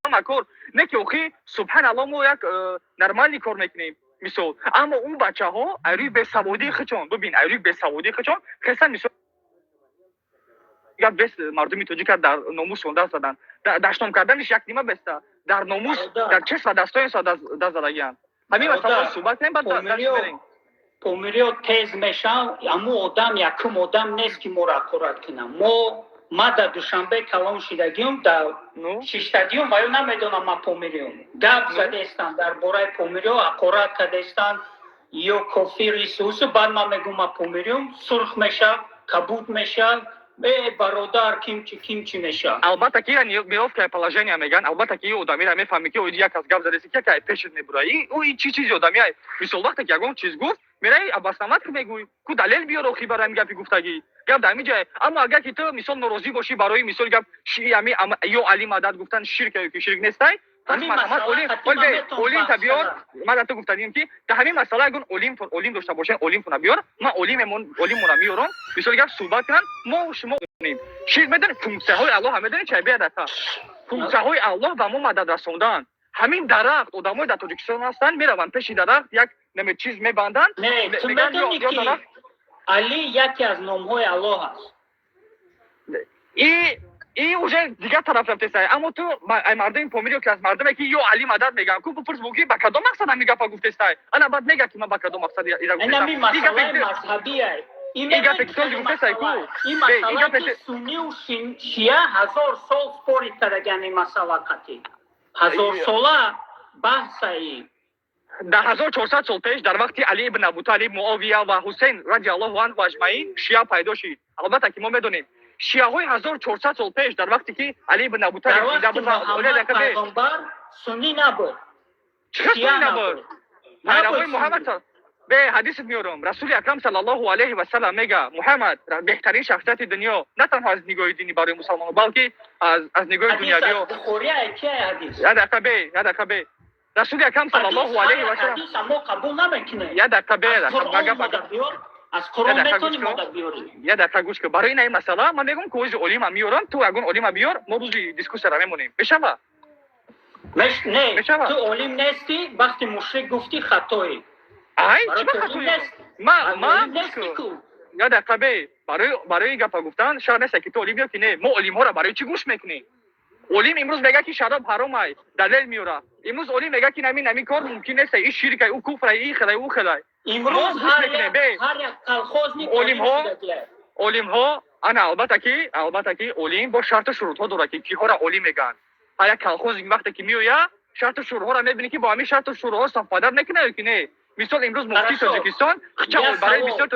همه کار نه که اوخی سبحان الله ما یک نرمالی کار میکنیم مثال اما اون بچه ها روی به سوادی خچون ببین روی به سوادی خچون خصن مثال یا بس مردمی توجیک در ناموس سونده زدن داشتم کردنش یک نیمه بسته در ناموس در چه دستای دست زدگیان همین مثلا صحبت نیم بعد بریم پومیریو تیز میشن اما آدم یکم آدم نیست که ما را اکورات کنم ما در دوشنبه کلان شدگیم در ششتگیم و یا نمیدونم ما پومیریو گپ زده استن در باره پومیریو اکورات کرده استن یا کافی ریسوس بعد ما میگم ما پومیریوم سرخ میشه کبود میشه برادر کیم چی میشه البته که میگفت که положение میگن البته که آدمی را میفهمی که یک از گپ زده که پیشت میبره او این چیزی آدمی مثلا وقتی که یگون چیز گفت میره اباستمات که میگوی کو دلیل بیار خو برام گپی گفتگی گپ دمی جای اما اگر که تو مثلا ناراضی باشی برای مثال گپ شیعه یا علی مدد گفتن شرک که شرک نیستای همین مسئله اولین تبیار ما تو گفتیم که تا همین مسئله اگه اولین داشته باشه اولین تو بیار ما اولین میارم مثلا گپ صحبت کردن ما شما کنیم شرک بدن فونکسه های الله همه دارن چه بیاد تا فونکسه های الله به ما مدد رسوندن همین درخت آدمای در تاجیکستان هستن میروند پیش درخت یک نمی چیز میبندن میگن یا علی یکی از نام‌های الله است این اوجه دیگه طرف رفته سای اما تو مردم پومیریو که از مردمی که یا علی مدد میگن کو بپرس بگی با کدام مقصد میگه پا گفته سای انا بعد میگه که من با کدام مقصد ایرا گفتم این مسئله مذهبی است این گپ کتون گفته سای کو این مسئله سنی و شیعه 1000 سال سپوری کردن این مسئله کتی 1000 ساله بحثی در 1400 سال پیش در وقتی علی ابن ابو طالب معاویه و حسین رضی الله عنه و اجمعین شیعه پیدا شد البته که ما میدونیم شیعه های 1400 سال پیش در وقتی که علی ابن ابو طالب زنده بود محمد پیغمبر سنی نبود شیعه نبود پیروای محمد به حدیث میارم رسول اکرم صلی الله علیه و سلم میگه محمد بهترین شخصیت دنیا نه تنها از نگاه دینی برای مسلمانان بلکه از نگاه دنیوی و بخوری کی حدیث یا دقیقه به رسول اکرم صلی الله علیه و سلم حدیث ما قبول نمیکنه یا دقیقه از قرآن میتونی مدد بیاری یا دقیقه گوش که برای این مسئله من میگم که اوج علیم میارم تو اگون علیم بیار ما روزی دیسکوس را میمونیم بشوا نه تو علیم نیستی وقتی مشرک گفتی خطایی ای چی خطایی ما یا دقیقه برای گپ گفتن شاید نیست که تو علیم بیار که نه ما علیم ها را برای چی گوش میکنیم علیم امروز میگه که شراب حرام است دلیل میاره امروز علیم میگه که نمی کار ممکن نیست این شرک او کفر این خدای او خدای امروز هر یک کلخوز علیم ها انا البته که علیم با شرط شروط ها داره که کی ها را علیم میگن هر یک کلخوز این وقتی که میویا شرط شروط ها را میبینی که با همین شرط شروط ها استفاده نکنه که نه مثلا امروز مفتی تاجیکستان خچا برای بسیار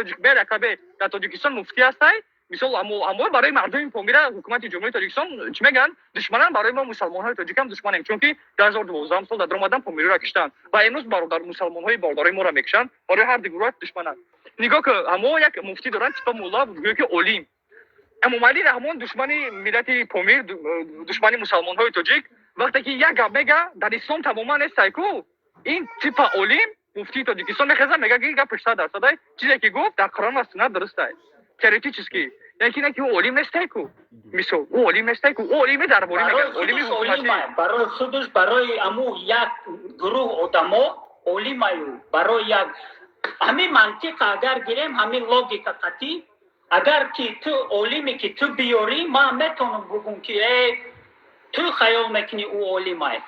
در تاجیکستان مفتی هست مثال اما برای مردم پومیره حکومت جمهوری تاجیکستان چی میگن دشمنان برای ما مسلمان های تاجیک هم دشمنیم چون که 2012 سال در اومدن پومیره را کشتن و امروز برادر مسلمان های بارداری ما را میکشن برای هر گروه دشمنان نگاه که اما یک مفتی دارن تیپ مولا میگه که علیم اما مالی رحمان دشمنی ملت پومیر دشمنی مسلمان های تاجیک وقتی که یک گپ میگه در اسلام تماما نیست کو این تیپ علیم مفتی تاجیکستان میخزه میگه که گپ 80% چیزی که گفت در قرآن و سنت درسته چریتی چیز کی یکی نه که علیم نیست کو میسو او علیم نیست کو او علیم در بولی میگه علیم حکومتی برای خودش برای امو یک گروه آدما علیم ایو برای یک همین منطق اگر گیریم همین لوگیک قطعی اگر که تو علیمی که تو بیاری ما میتونم بگم که تو خیال میکنی او علیمه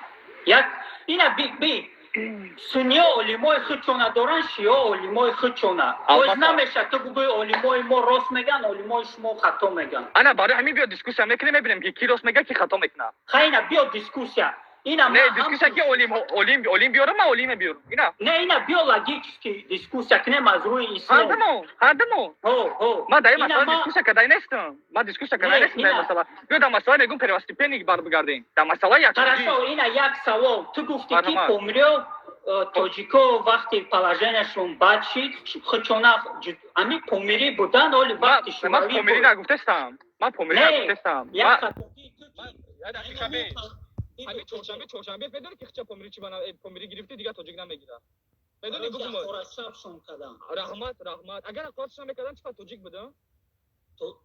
یک اینا بی سنیا علیمای خودشونه دارن شیعه علیمای خودشونه باز نمیشه تو بگوی علیمای ما راست میگن علیمای شما خطا میگن انا برای همین بیا دیسکوسیا میکنیم ببینیم که کی راست میگه کی خطا میکنه خیلی بیا دیسکوسیا اینا نه دیسکوسیا که علیم بیارم ما علیم بیارم اینا بیولوژیک دیسکوسیا کنیم از روی اسلام هادمو ما دائما مثلا دیسکوسیا کردن نیستم ما دیسکوسیا کردن نیستم مثلا بیا در مسئله میگم پیوستی پنیک بار بگردیم در مسئله یک چیزی اینا یک سوال تو گفتی که پومیریو تاجیکو وقتی پلاژنشون بد شد خودشون همین پومیری بودن ولی وقتی شما ما پومیری نگفتم ما پومیری نگفتم همین چهارشنبه بدون که خچه پومیری چی بنا پومیری گرفتی دیگه تاجیک نمیگیره بدون گفتم خورشابشون کردن رحمت اگر قاطشون میکردن چطور تاجیک بده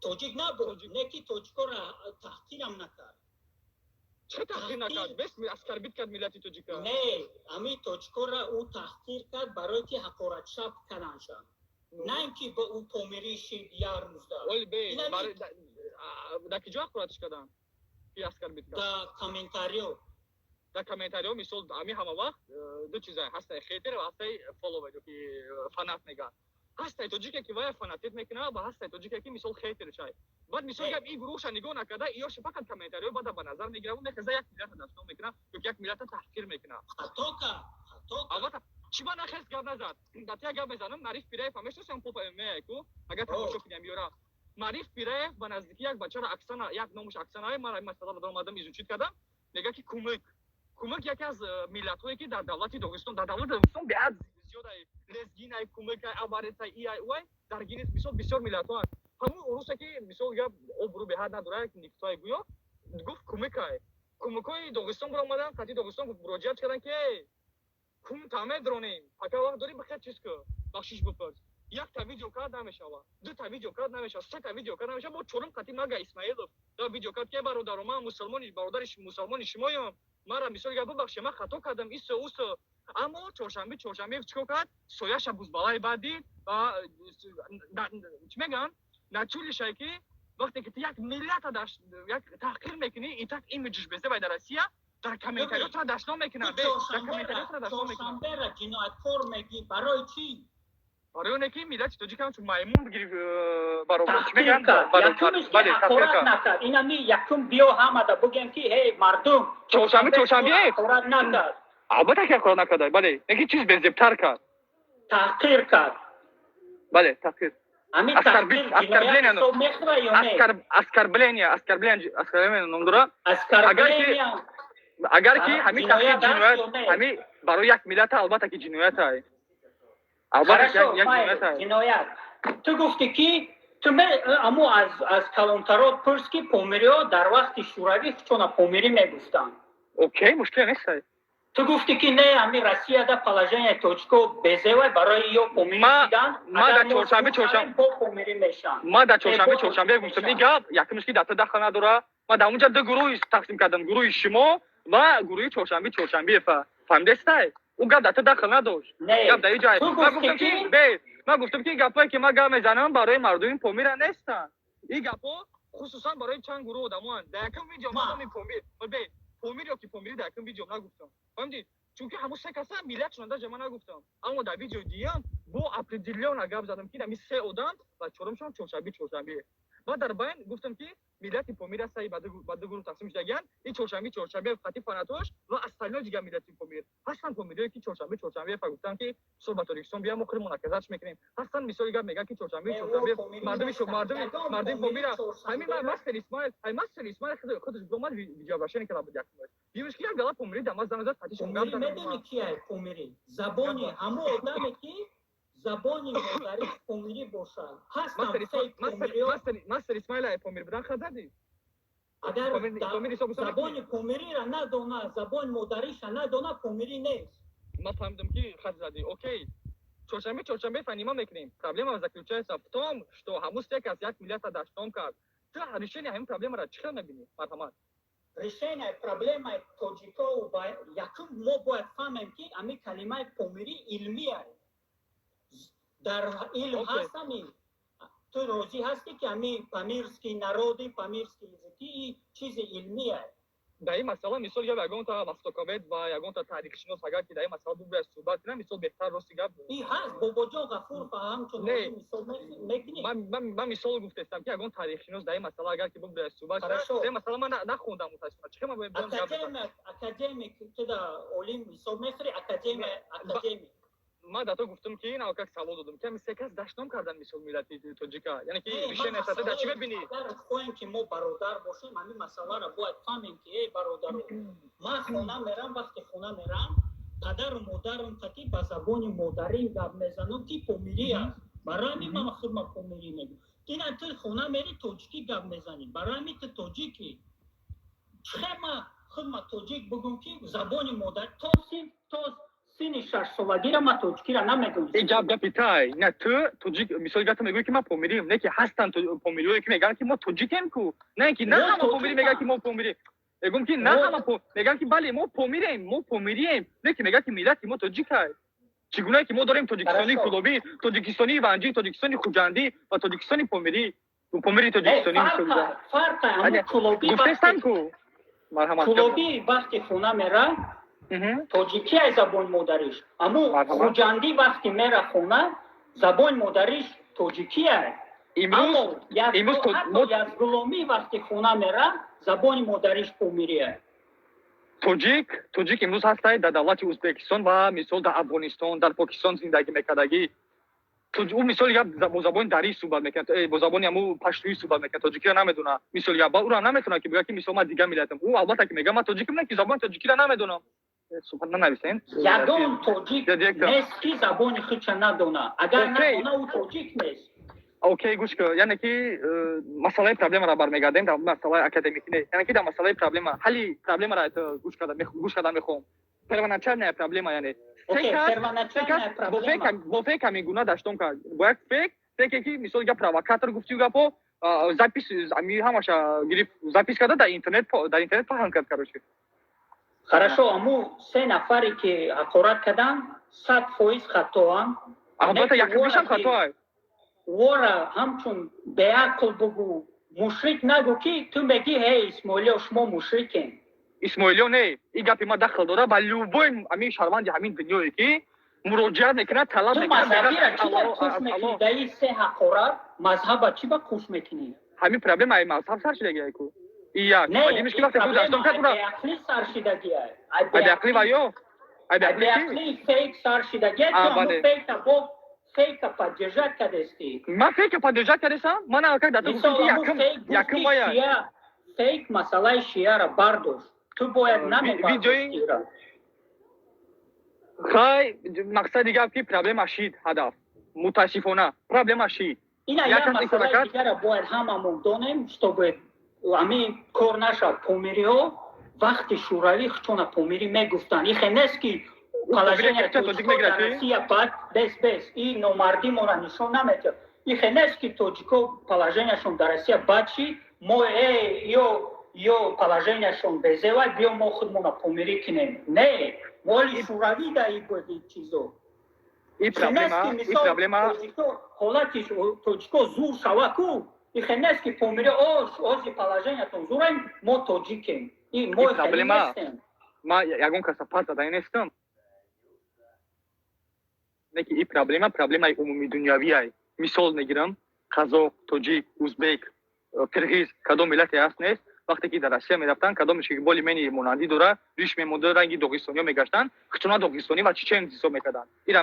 تاجیک نبود نکی تاجیکو را تحقیرم نکرد چه تحقیر نکرد بس اسکر بیت کرد ملت توجیکا نه امی توچکورا او تحقیر کرد برای که حقارت شب کننشان نه اینکه به او پومری شید یار مزدار اول بی برای در کجا قراتش کردن کی اسکر بیت کرد دا کامنتاریو در کامنتاریو مثال امی همه وقت دو چیزا هست خیتر و هست فالوور که فنات نگاه هست توجیکا که وای فناتیت میکنه و هست توجیکا که مثال خیتر چای بعد مثال گپ این گروهش نگاه نکرده ایاش فقط کامنتاریو بعد به نظر میگیره اون میخزه یک ملت دستو میکنه که یک ملت تحقیر میکنه خطاکا البته چی با نخست گپ نزد داتی گپ بزنم معرف پیره فهمش سم پوپ میکو اگر تماشا کنیم میورا معرف پیره به نزدیکی یک بچه را اکسنا یک نامش اکسنای ما مثلا دارم آدم ایزوچیت کردم میگه که کمک یکی از ملت هایی که در دولت داغستان بیاد زیاده لزگین ای کمک عبارت ای وای در گینس بسیار ملت ها همون روسا که مثال گپ او به حد نداره نیکتای گویا گفت کمکای داغستان برام اومدن قطعی داغستان مراجعت کردن که کم تامه درونیم اگه وقت داری بخیر چیز که بخشش بپرس یک تا ویدیو کارت نمیشه دو تا ویدیو کارت نمیشه سه تا ویدیو کارت نمیشه با چورم قطعی مگه اسماعیلوف دا ویدیو کارت که برادر ما مسلمانی برادرش مسلمانی شمایم مرا مثال گپ ببخشید من خطا کردم ایسو اوسو اما چهارشنبه چیکار کرد سویاش بوز بالای بعدی و چی میگن نچولش که وقتی که یک ملت داشت یک تحقیر میکنی ایتاک ایمیجش بزنه باید در روسیه در کامنتاریات را داشته میکنه در کامنتاریات را داشته میکنه چهارشنبه جنایتکار میگی برای چی برای اون که ملت توجیکا چون میمون بگیری برابر چی تحقیر میگن کرد یکمش که حقارت نکرد این همی یکم بیا همه بگیم که هی مردم چهارشنبه حقارت نکرد البته که حقارت نکرد بله یکی چیز بزرگتر کرد تحقیر کرد بله تحقیر همین تحقیر جنایت سو میخواه یا نه اسکر بلین نمدورا اگر که همین تحقیر جنایت همین برای یک ملت البته که جنایت های البته یک جنایت تو گفتی که تو امو از کلانترات پرس که پومریا در وقت شوروی چون پومری میگفتن اوکی مشکل نیست تو گفتی که نه همین روسیه دا پلاژن توچکو بزوی برای یا پومری دیدن ما در چهارشنبه پومری میشن ما در چهارشنبه گفتم میگم یکمش که داتا داخل نداره ما در اونجا دو گروه تقسیم کردم گروه شما و گروه چهارشنبه فهمیده است او گپ داتا داخل نداشت گپ در جای ما گفتم که گپایی که ما گپ میزنم برای مردم پومیر نیستن این گپا خصوصا برای چند گروه آدمان در یکم ویدیو ما پومیر یا که پومیری در یکم ویدیو نگفتم فهمیدید چون که همون سه کسا ملت شونده جمع نگفتم اما در ویدیو دیگه با اپریدیلیون گپ زدم که می سه آدم و چهارمشون چهارشنبه بعد در بیان گفتم که ملت پومیر است بعد گروه تقسیم شدگان این چهارشنبه خطی فناتوش و استایل دیگه ملت پومیر هستن پومیری که چهارشنبه گفتن که صحبت ریکسون بیا مخر مناقشهش میکنیم هستن مثال گپ میگه که چهارشنبه مردم پومیر همین مستر اسماعیل خودش دوماد ویدیو باشن که بعد یکم که گلا پومیر دم از زمزات خطی شون گپ میدونی کیه پومری زبانی همه آدمی که زبانی مادری پومری باشد مستر اسماعیل پومیر بدن خزدی اگر زبان پومری را ندونه زبان مادریش را ندونه پومری نیست ما فهمیدم که خط زدی اوکی چهارشنبه فنیما میکنیم پرابلم از заключается в том что همون یک از یک ملت داشتم کرد تو решение همین پرابلم را چطور میبینی مرحمت решение проблемы توجیکا و یکم ما باید فهمیم که همین کلمه پومری علمی است در علم هستم تو روزی هستی که همین پامیرسکی نارودی پامیرسکی языки چیز علمی است در این مسئله مثال یا یگان تا واستوکووید و یگان تا تاریخ شناس اگر که در این مسئله بود صحبت کنم مثال بهتر راستی گپ این هست بابا جان غفور فهم چون مثال میکنی من مثال گفتم که یگان تاریخ شناس در این مسئله اگر که بود صحبت کنم این مسئله من نخوندم متاسفانه چه من باید اکادمیک تو دا علم مثال میخری اکادمیک ما داتا گفتم که این اوقات سوال دادم که مثل کس داشتم کردن مثال ملتی توجیکا یعنی که ریشه نساته در چی ببینی اگر خواهیم که ما برادر باشیم همین مسئله را باید فهمیم که ای برادر ما خونه میرم وقتی خونه میرم پدر و مادرم خطی با زبان مادری گپ میزنم که پومیری است برای همین من خودم پومیری میگم این تو خونه میری توجیکی گپ میزنی برای همین تو توجیکی چه ما خودم توجیک بگم که زبان مادر تو سینی 6 سالگی را ما توجیکی را نمیگم این گپ تای نه تو توجیک مثال گفتم میگی که ما پومیریم نه که هستن تو پومیریایی که میگن که ما توجیکیم کو نه که نه ما پومیری میگن که ما پومیری میگم که نه همه میگن که بله ما پومیریم نه که میگه که ملت ما تاجیکه چگونه که ما داریم تاجیکستانی کلوبی تاجیکستانی ونجی تاجیکستانی خوجندی و تاجیکستانی پومیری تاجیکستانی فرق همون کلوبی گفتستم کو مرحمت کلوبی وقتی خونه میره تاجیکی ای زبان مادریش اما خوجندی وقتی میره خونه زبان مادریش تاجیکیه امروز یزگلومی وقتی خونه میره زبان مادریش پومیریه توجیک امروز هسته در دولت ازبکستان و مثال در افغانستان در پاکستان زندگی میکردگی او مثال یا با زبان دری صحبت میکنه با زبان همو پشتویی صحبت میکنه تاجیکی را نمیدونه مثال یا با او را نمیتونه که بگه که مثال ما دیگه ملتم او البته که میگه من تاجیکی نه که زبان تاجیکی را نمیدونم سبحان الله نویسین یگان تاجیک نیست که زبان خودش ندونه اگر ندونه او تاجیک نیست اوکی گوش کن یعنی که مسئله پرابلم را برمیگردیم در مسئله اکادمیکی نه یعنی که در مسئله پرابلم حلی پرابلم را گوش کردم میخوام پروانچر نه پرابلم یعنی با فکر میگونه داشتم که با یک فکر که مثلا یا پرووکاتور گفتی و گپو запись امی همش گرفت запись کرده در اینترنت پهن کرد کارش хорошо امو سه نفری که حقارت کردن 100% خطا البته یکیشم خطا ورا همچون به عقل بگو مشرک نگو که تو میگی هی اسماعیلی شما مشرکین اسماعیلی نه این گپی ما دخل داره با لوبوی همین شهروند همین دنیایی که مراجعه میکنه طلب میکنه مذهبی را چی با خوش میکنی در این سه حقارت مذهب چی با خوش میکنی همین پرابلم های مذهب سر شدگی کو یک نه این پرابلم های عقلی سر شدگی های عقلی وایو عقلی فیک سر شدگی تو همون فیک با فیک پادجات کردستی ما فیک پادجات کردستم من اگر دادم یکم باید فیک مسئله شیعه را برداشت تو باید نمیبرداشتی را خیلی مقصد دیگه که پرابلم اشید هدف متاسفانه پرابلم اشید این یه مسئله دیگه را باید هممون دانیم شتابه همین کار نشد پومیری ها وقتی شوروی خچون پومیری میگفتن این خیلی نیست که پلاژنیا توجیکو در روسیه بعد بس این نومردی ما را نشون نمیده این خیلی نیست که توجیکو پلاژنیاشون در روسیه بعد چی ما یا پلاژنیاشون بزواد بیا ما خودمون را پومیری کنیم نه مالی شوروی در این بود این چیزو این پرابلم حالتش توجیکو زور شوه کو این خیلی نیست که پومیری آزی پلاژنیاتون زوریم ما توجیکیم این ما خیلی نیستیم ما یگون کسافت زدن نیستم نه که این پرابلم های عمومی دنیاوی های مثال میگیرم قزاق، تاجیک، ازبک، قرغیز کدام ملتی هست نیست وقتی که در روسیه میرفتن کدامش که بالی منی مانندی داره ریش میمونده رنگی داغستانی میگشتن خچونا داغستانی و چچن حساب میکردن اینا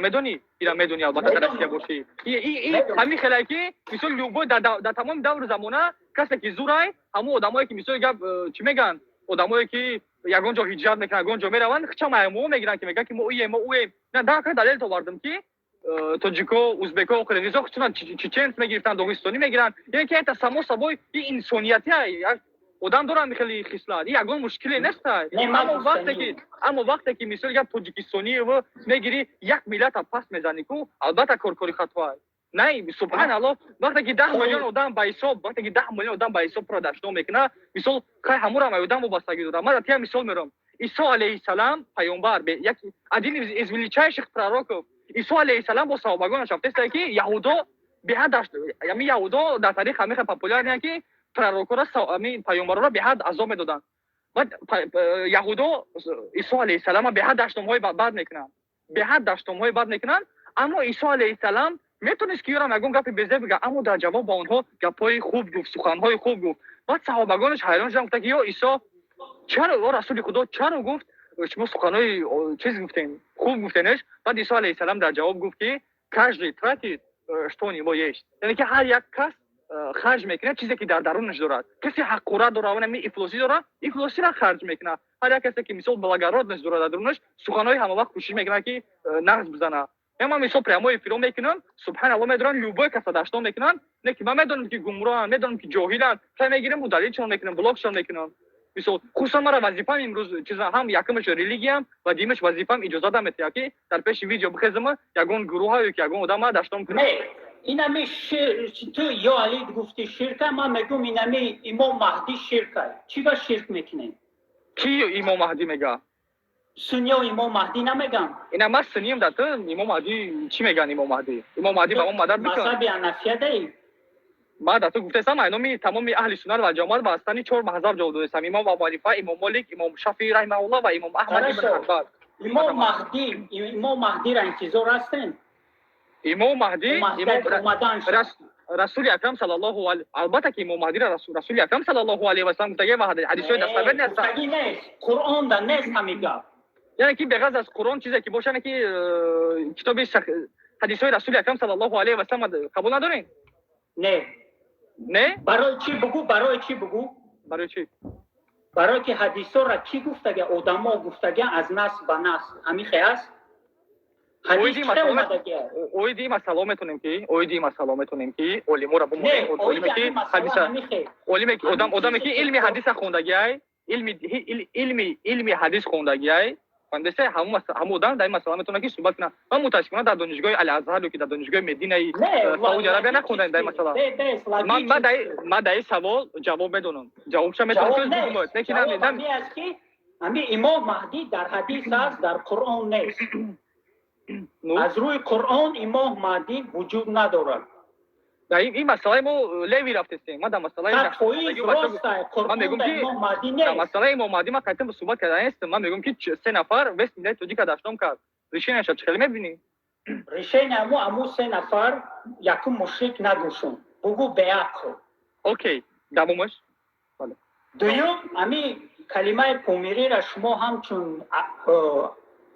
میدونی البته در روسیه باشی این همین خیلی که مثلا لوبو در تمام دور زمانه کسی که زورای همو آدمایی که مثلا چی میگن آدمایی که یگان جا هجرت میکنن یگان جا میرون خچما مو میگیرن که میگن که ما اویم نه دا که دلیل تو واردم که تاجیکو ازبکو قرغیزا خچونا چچن میگیرن داغستانی میگیرن یعنی که تسمو سبوی این انسانیتی آدم دارن خیلی خصلت این یگان مشکلی نیست اما وقتی که مثلا تاجیکستانی و میگیری یک ملت پس میزنی کو البته کارکاری خطا نه سبحان الله وقتی که 10 میلیون آدم با حساب را داشته میکنه مثلا خیلی همون را آدم وابستگی داره من تا مثال میرم عیسی علیه السلام پیامبر به یک ادین از ولیچایشیخ پراروکов عیسی علیه السلام با صحابگانش گفته که یهودا به حد داشت یعنی یهودا در تاریخ خیلی پاپولار که پراروکا را همین پیامبر را به حد عذاب میدادن بعد یهودا عیسی علیه السلام به حد داشتم‌های بد میکنن اما عیسی علیه السلام میتونست که یارم یگون گپی بزه بگه اما در جواب با اونها گپای خوب گفت سخنهای خوب گفت بعد صحابگانش حیران شدن گفتن که یا عیسی چرا رسول خدا چرا گفت شما سخنهای چیز گفتین خوب گفتینش بعد عیسی علیه السلام در جواب گفت که каждый тратит что у него есть یعنی که هر یک کس خرج میکنه چیزی که در درونش دارد کسی حقوره داره و نمی افلاسی داره افلاسی را خرج میکنه هر یک کسی که مثلا بلاگرات داره در درونش سخنهای همه وقت کوشش میکنه که نقص بزنه اما مثلا پراموی فیلم میکنن سبحان الله میدونن لوبای کسا داشتن میکنن نه که من میدونم که گمراهن میدونم که جاهلن تا میگیرم مدلی چون میکنن بلاک چون میکنن مثلا خصوصا مرا وظیفه‌م امروز چیزا هم یکمش ریلیگیم و دیمش وظیفه‌م اجازه دادم که در پیش ویدیو بخزم یگون گروهایی که یگون آدم داشتم کنم اینا تو یا علی گفتی شرک ما میگم اینا امام مهدی شرک چی با شرک میکنه کی امام مهدی میگه سنیا امام مهدی نمیگن. اینا ما سنیم داده امام مهدی چی میگن امام مهدی با اون مدد میکنه مذهب حنفیه دی. ما داده گفتم اینو تمام اهل سنت و جماعت واسطانی 4 مذهب جو دو امام ابو حنیفه امام مالک امام شافعی رحمه الله و امام احمد ابن حنبل امام مهدی را انتظار هستن. امام مهدی رسول اکرم صلی الله علیه البته که امام مهدی رسول اکرم صلی الله علیه و سلم گفته و حدیث دستاور نیست قرآن در نیست همیگا. یعنی که بغض از قرآن چیزی که باشه که کتاب حدیث رسول اکرم صلی الله علیه و سلم قبول ندارین؟ نه برای چی بگو؟ برای چی؟ برای که حدیثا را کی گفته؟ آدما گفته از نسل به نسل همین است. حدیث چه اومده که اویدی مسئله میتونیم که علما را بمونه علمی که حدیث علمی که آدمی که علم حدیث خوندگی علم حدیث خوندگی فهمیده همون آدم در این مسئله میتونه که صحبت کنه. من متاسفانه در دانشگاه الازهر که در دانشگاه مدینه سعودی عربیه نخوندم در این مسئله. من در این سوال جواب میدونم. جوابش میتونم که بگم که همین امام مهدی در حدیث است، در قرآن نیست. از روی قرآن امام مهدی وجود ندارد. در این مسئله ما لیوی رفتیم. من در مسئله من میگم که در مسئله امام مهدی ما قطعا صحبت کردن است. من میگم که 3 نفر وست ملت توجی که داشتم کرد ریشه نشد چه میبینی ریشه امو 3 نفر یکم مشرک نگوشون بگو بیعت کن. اوکی دومش بله دوم امی کلمه پومیری را شما همچون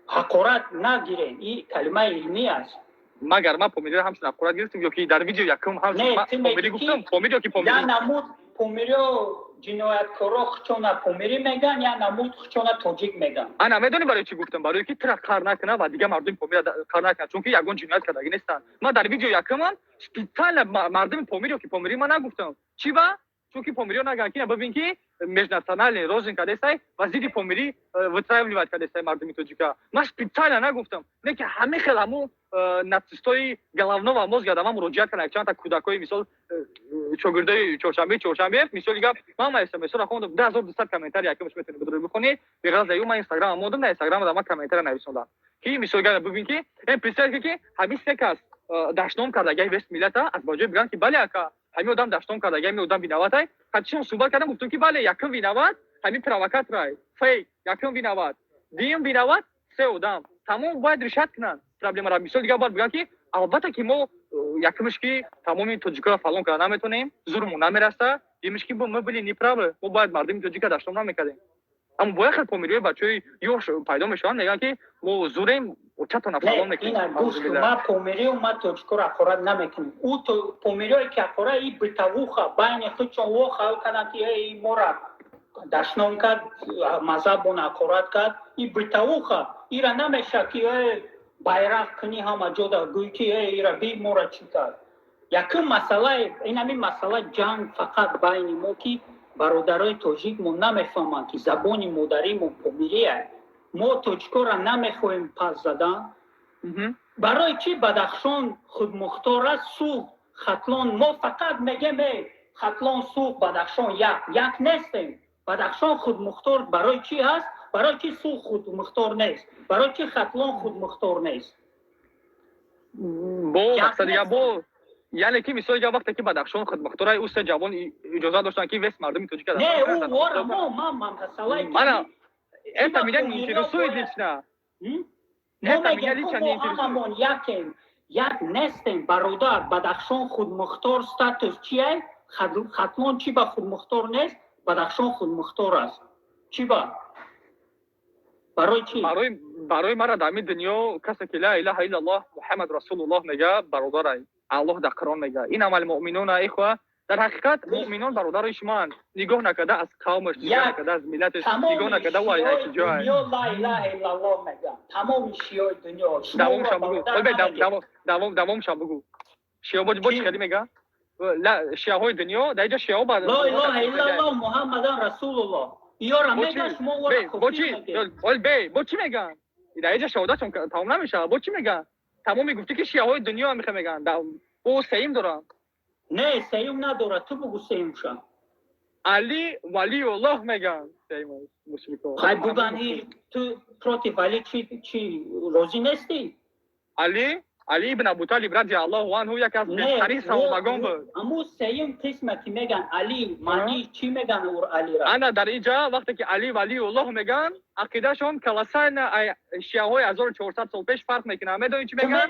حقارت نگیرین. این کلمه علمی است. مگر ما پومیری را همچون حقارت گرفتیم یا که در ویدیو یکم همچون پومیری گفتم پومیری که پومیری یا نمود پومیری جنایتکارا خچونا پومیری میگن یا نمود خچونا توجیک میگن. انا میدونی برای چی گفتم؟ برای که ترک کار نکنه و دیگه مردم پومیری کار نکنه چون که یگون جنایت کردگی نیستن. ما در ویدیو یکم اسپیتال مردم پومیری که پومیری ما نگفتم چی با چون که پومیری نگن که ببین که межнациональный روزن کرده است وزیر پومیری وترایولیوات کرده است مردم توجیکا. ما اسپیتال نگفتم نه که همه خلامو ناتسیستای головного мозга دام مراجعت کنه چند تا کودکای مثال چوگردای چورشنبه مثال گپ ما مثلا خوندم 10200 کامنتار یکمش میتونید بدون بخونی به غیر از ایو من اینستاگرام مودم نه اینستاگرام دام کامنتار نوشتم که مثال گپ ببین که این پسر که همین سکاس داشتم کردگی وست ملت از باجه بگن که بله اکا همین آدم داشتم کردگی همین آدم بینوات های خودشون صحبت کردن گفتن که بله یکم بینوات همین پروکات رای فیک یکم بینوات دیم بینوات 3 آدم تمام باید رشد کنن. پرابلم را مثال دیگه باید بگم که البته که ما یکمش که تمام توجیکا فالون کردن نمیتونیم زورمون نمیرسه دیمش که ما بلی نیپرابه ما باید مردم توجیکا داشتم نمیکردیم اما باید خیلی پومیری بچه‌ای یوش پیدا میشن میگن که ما زوریم و چطور فالون میکنیم. ما پومیری و ما توجیکا را خورد نمیکنیم. او تو پومیری که خورد ای بتوخه بین خودشون وخه کنن که ای مورا داشتم کرد مذهبون اخورد کرد ای بتوخه ایرا نمیشه که bayrak کنی هم جدا گویی که ایرا بی مورا چی کرد. یکم مسئله این همین مسئله جنگ فقط بین ما که برادرای توجیک ما نمیفهمن که زبان مادری ما پومیریه. ما توجیکا را نمیخوایم پس زدن. برای چی بدخشان خودمختار است سوخ خطلان ما فقط میگیم خطلان سوخ بدخشان یک نیستیم. بدخشان خودمختار برای چی هست؟ برای چی سوخ خودمختار نیست؟ برای چی خطلان خودمختار نیست؟ بو مقصد یا بو یعنی که مثلا یا وقتی که بدخشان خودمختار او سه جوان اجازه داشتن که وست مردم توجیک کردن. نه او وارا ما مسئله من eta میگن اینترسوی دیچنا ما میگیم همون یک نیستیم برادر. بدخشان خودمختار ستاتوس چیه؟ خطلان چی با خودمختار نیست؟ بدخشان خودمختار است. چی با؟ برای چی؟ برای مرا در این دنیا کسی که لا اله الا الله محمد رسول الله میگه برادرای الله در قرآن میگه این عمل مؤمنون اخوه در حقیقت مؤمنان برادرای شما نگاه نکرده از قومش نگاه نکرده از ملتش نگاه نکرده و یک جای لا اله الا الله میگه تمام شیعه دنیا دوام شب بگو شیعه با چی میگه لا شیعه های دنیا در اینجا شیعه با لا اله الا الله محمد رسول الله یارا میگه شما ورا کفر میگه با چی میگن در اینجا شهادتشون تمام نمیشه با چی میگن تمام میگفتی که شیعه های دنیا میگن او سیم دارن نه سیم نداره تو بگو سیم شن علی ولی الله میگن مشرکا خای بودانی تو پروتی ولی چی روزی نیستی؟ علی ابن ابو طالب رضی الله عنه یک از بهترین صحابگان بود. اما سیم قسمتی میگن علی معنی چی میگن اور علی را؟ انا در اینجا وقتی که علی ولی الله میگن عقیدهشون کلاسین شیعه های 1400 سال پیش فرق میکنه. میدونی چی میگن؟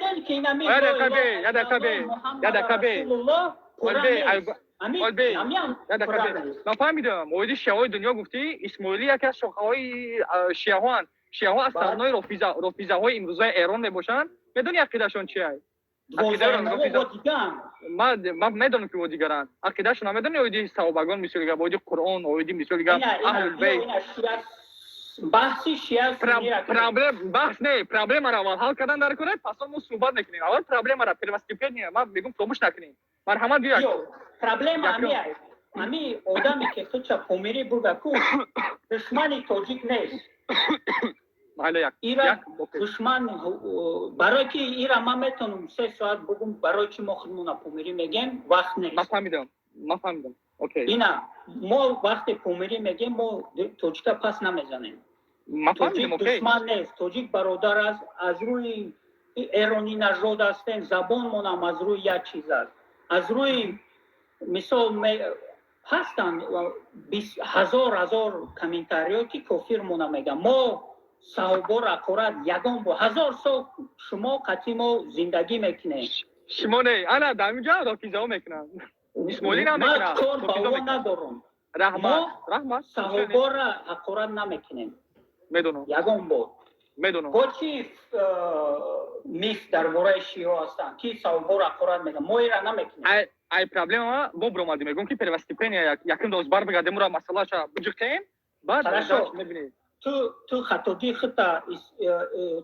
من فهمیدم اویدی شیعه های دنیا گفتی اسماعیلی یکی از شاخه های شیعه ها از سرانای رافیزه های امروزه ایران میباشن. میدونی عقیدهشون چیه؟ من میدونم که دیگران عقیدهشون نمیدونی اویدی صحابگان مثل اویدی قرآن اویدی مثل اهل البیت بحثی شیعه بحث نه پرابلم را اول حل کردن در کنه پس ما صحبت نکنیم. اول پرابلم را پیوسته کنیم. من میگم فراموش نکنیم. مرحمت بیاید. پرابلم امی آدمی که خودش پومیری بگو دشمنی توجیک نیست. ایران دشمن برای که ایران ما میتونم 3 ساعت بگم برای چی ما خودمون پومیری میگیم وقت نیست. من فهمیدم. اوکی. اینا ما وقتی پومیری میگیم ما توجیک پس نمیزنیم. توجیک دشمن نیست. توجیک برادر است. از روی ایرانی نژاد هستن. زبان هم از روی یک چیز است. از روی مثال هستن 1000 کامنتاریاتی کافر مون میگن ما صحابه را قرآن یگان با 1000 سال شما قطعی ما زندگی میکنه. شما نه انا دامجا رافیزا میکنم. اسماعیلی نمیکنم. من کار با اون ندارم. رحمت صحابه را قرآن نمیکنیم. میدونم. یگان بود. میدونم. با چی میف در مورد شیعه هستن کی صحابه را قرآن میگن ما را نمیکنیم. ای پرابلم ما برامادی میگم که پیوسته پنیا یکم دوز بار بگادیم را مسئله شا بجوختیم بعد میبینید تو خطاگی خطا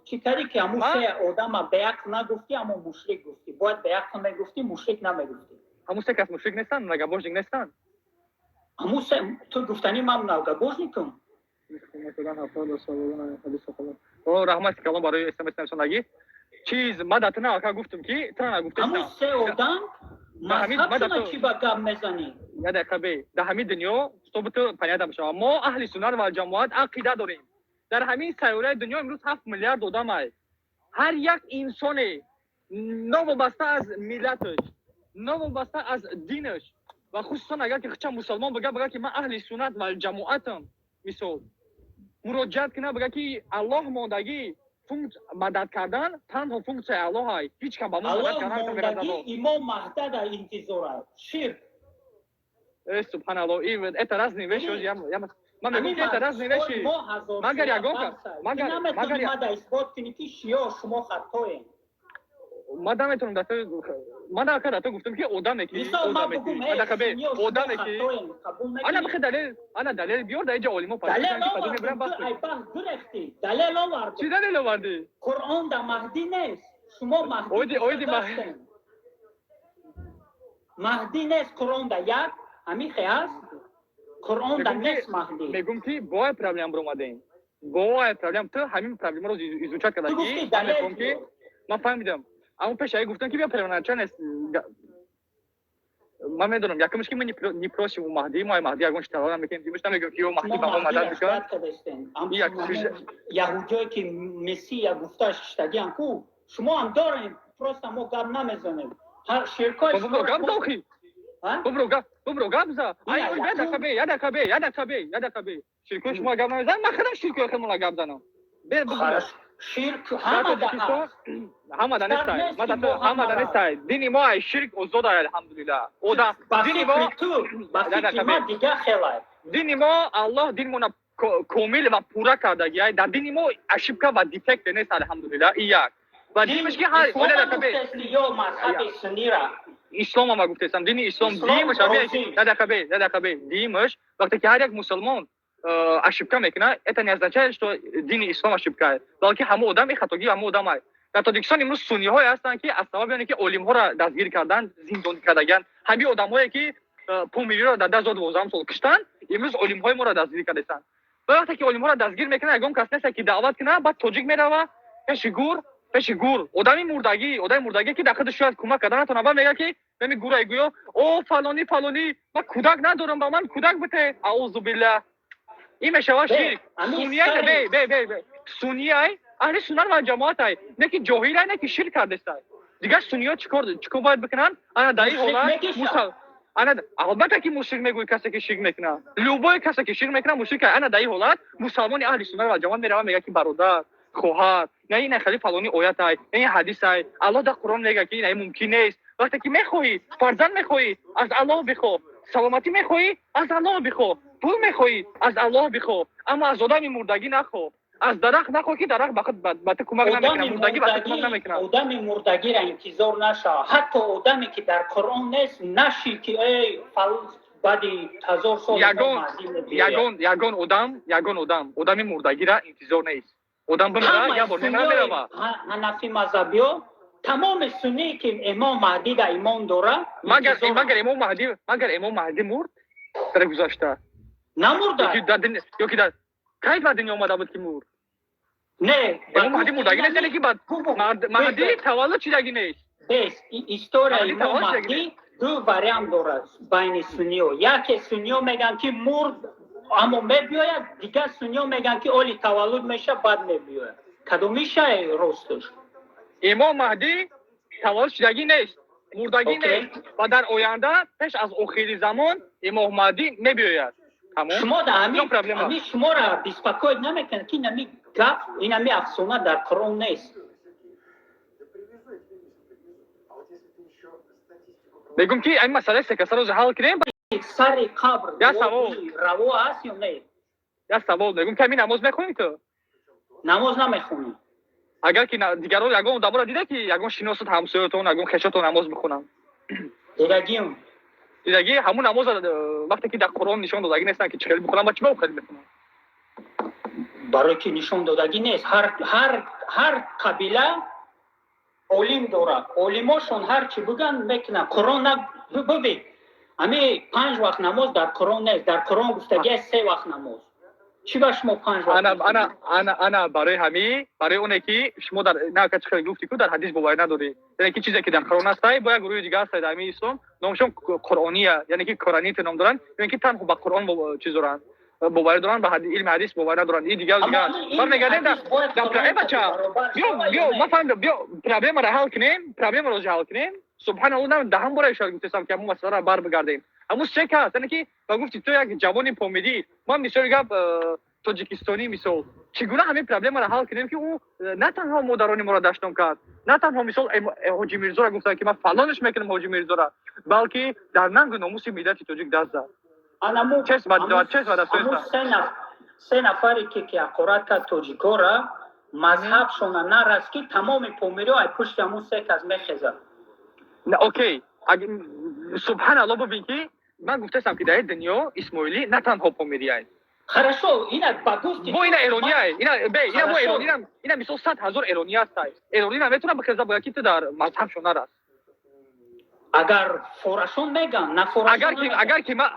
چی کاری که همون سه آدم بیعت نگفتی اما مشرک گفتی باید بیعت نمیگفتی مشرک نمیگفتی همون سه کس مشرک نیستن نگه بوجنگ نیستن همون سه تو گفتنی من نگه بوجنگ کن رحمت کلام برای اسمس نمیسونگی چیز مدت نه که گفتم که تو نگفتی همون سه آدم مذهبشون چی با گم میزنی یاد کبی در همین دنیا صحبت پیدا میشه ما اهل سنت و جماعت عقیده داریم در همین سیاره دنیا امروز 7 میلیارد آدم است هر یک انسان نوابسته از ملتش نوابسته از دینش و خصوصا اگر که خودش مسلمان بگه که من اهل سنت و جماعتم مثال مراجعت کنه بگه که الله ماندگی فونکس مدد کردن تنها فونکس الله های هیچ کم با ما مدد کردن ماندگی امام مهدی در انتظار شرک سبحان الله این اعتراض نوشت یا من میگم اعتراض نوشت مگر یگان مگر ما در اثبات کنی که شیعه شما خطاین مادام میتونم دست من تا گفتم که آدمه که آدمه که انا بخیر دلیل بیار در اینجا عالمو پس دلیل برام بس دلیل آورد چی دلیل آوردی قرآن در مهدی نیست شما مهدی مهدی نیست قرآن در یک همین خیاست قرآن در نیست مهدی میگم که با پرابلم برام اومدیم با پرابلم تو همین پرابلم رو ایزوچا کردی من فهمیدم اما پیشایی گفتن که بیا پرونچن است من میدونم یکمش که من نیپروسی و مهدی مهدی اگونش تلاش میکنیم دیمش نمیگم که مهدی با ما مدد میکنه یهودی که مسی یا گفتاش اشتگیان کو شما هم دارین پروست ما گپ نمیزنیم هر شرکای شما گپ داخی ببرو گپ زا یاد کبی شرکای شما گپ نمیزنن من خودم شرکای خودم گپ زنم شرک همه دانستای دینی ما شرک ازود الحمدلله اودا دینی ما الله دین مون کامل و پورا کرده گیای در دینی ما اشبکه و دیفکت نیست الحمدلله یک و دینش که هر اسلام ما گفتم دینی اسلام دیمش یاد دیمش وقتی که هر یک مسلمان اشبکه میکنه это не означает что دین اسلام اشبکه بلکه همه آدم خطاگی همه آدم است در تاجیکستان امروز سنی های هستند که از سبب اینکه علم ها را دستگیر کردن زندانی کردن همین آدم هایی که پومیری را در 12 سال کشتن امروز علم های ما را دستگیر کردن وقتی که علم ها را دستگیر میکنه اگه کس نیست که دعوت کنه بعد تاجیک میره و شگور пеши гур одами мурдагӣ ки дар худи шояд кӯмак карда натонам ва мегӯяд ки меми гурай гӯё о фалонӣ ман кӯдак надорам ба ман кӯдак бите аъузубилла ин мешавад ширк сунияй аҳли суннат ва ҷамоатай не ки ҷоҳилай не ки ширк кардестай дигар сунниё чикор бояд бикунанд ана дар ин ҳолат албатта ки мушрик мегӯяд касе ки ширк мекунад любой касе ки ширк мекунад мушрик ана дар ин ҳолат мусалмони аҳли суннат ва ҷамоат меравад мегӯяд ки бародар хоҳар не ин хали фалони оятай не ин ҳадисай аллоҳ дар қуръон мегӯяд ки ин мумкин нест вақте ки мехоҳӣ фарзанд мехоҳӣ аз аллоҳ бихоҳ саломатӣ мехоҳӣ аз аллоҳ бихоҳ пул мехоҳӣ аз аллоҳ бихоҳ аммо аз одами мурдагӣ нахоҳ аз дарахт нахоҳ ки дарахт ба ту кӯмак намекунад мурдагӣ ба ту кӯмак намекунад одами мурдагиро интизор нашав ҳатто одаме ки дар қуръон нест наши ки эй баъди 1000 сол ягон одам одами мурдагиро интизор нест одам бимира як бор мемирава ҳанафи мазҳабиё тамоми сунние ки имом маҳдӣ дар имон дора магар имом маҳдӣ мурд дар гузашта намурда ёки дар кай ба дунё омада буд ки мурд не имом маҳдӣ мурдагӣ нест яъне ки маҳдӣ таваллуд шидагӣ нест историяи имом маҳдӣ ду вариант дорад байни сунниё яке сунниё мегӯянд ки мурд аммо мебиёяд дигар сунниё мегӯянд ки оли таваллуд мешавад баъд мебиёяд кадомиша ростуш имом маҳдӣ таваллуд шидагӣ нест мурдагӣ нест ва дар оянда пеш аз охири замон имом маҳдӣ мебиёяд шумо дар ҳамин шуморо беспокоит намекунад ки нами гап инами афсона дар қуръон нест мегӯм ки ин масъалаи секаса рӯзи ҳал кунем сари қабр раво аст ё не як савол мегӯм ки ҳамин намоз мехонӣ ту намоз намехонӣ агар ки дигарон ягон одаморо дида ки ягон шиносат ҳамсоятон ягон хешотон намоз бихонанд дидагӣ ҳамун намоз вақте ки дар қуръон нишон додагӣ нестанд ки чӣ хел бихонанд ва чӣ бо хел мехонанд барои ки нишон додагӣ нест ҳар қабила олим дорад олимошон ҳар чӣ бигӯянд мекунанд қуръон бибин ҳамин 5 вақт намоз дар қуръон нест дар қуръон гуфтагиаст 3 вақт намоз чӣ ба шумо 5 вақт ана барои ҳамин барои оне ки шумо дар нака чӣ хел гуфти ку дар ҳадис боварӣ надорӣ яъне ки чизе ки дар қуръон астай бо як гурӯҳи дигар астай дар ҳамин ислом номашон қуръония яъне ки қуранит ном доранд яъне ки танҳо ба қуръон чиз доранд боварӣ доранд ба илми ҳадис боварӣ надоранд ин дигар бармегардем бача биё ма фаҳмидам биё проблемаро ҳал кунем проблемаро ҳал кунем субҳаналлоҳ даҳан бора шояд гуфтам ки ҳамун масъаларо барбигардем ҳамун шек аст яъне ки ба гуфти ту як ҷавони помидӣ ман мисоли гап тоҷикистонӣ мисол чӣ гуна ҳамин проблемаро ҳал кунем ки ӯ на танҳо модарони моро даштон кард на танҳо мисол ҳоҷи мирзоро гуфтанд ки ман фалониш мекунам ҳоҷи мирзоро балки дар нангу номуси миллати тоҷик даст зад се нафаре ки ҳақорат кард тоҷикора мазҳабшона нараст ки тамоми помириё ай пушти ҳамун се кас мехезад окей субҳаналлоҳ бубин ки ман гуфтастам ки дар ин дунё исмоилӣ на танҳо помирияй хорошо ина ба гуфти бо ина эрониай ина бо эронӣ ина мисол 100 000 эронӣ астай эронӣ наметавона бихеза бояд ки ту дар мазҳабшон нараст агар форашон меган на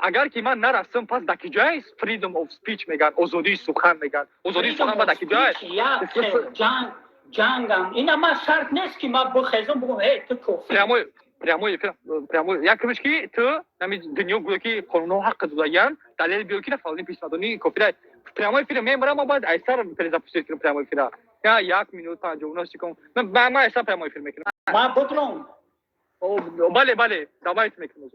агар ки ман нарастам пас дар ки ҷояст freedom of speech меган озодии сухан меган озодии сухан ба дар ки ҷояст ҷангам ина ман шарт нест ки ман бихезам бигӯм эй ту кофир прямой як кумиш ки ту нами дунё гӯё ки қонунҳо ҳаққи додагиянд далел биёр ки на фалони писмадонӣ кофира прямой эфир мемарам ма бояд айсар перезапустить кунам прямой эфира я 1 минут 59 секунд ман айсар прямой эфир мекунам ман будром бале давайте мекунем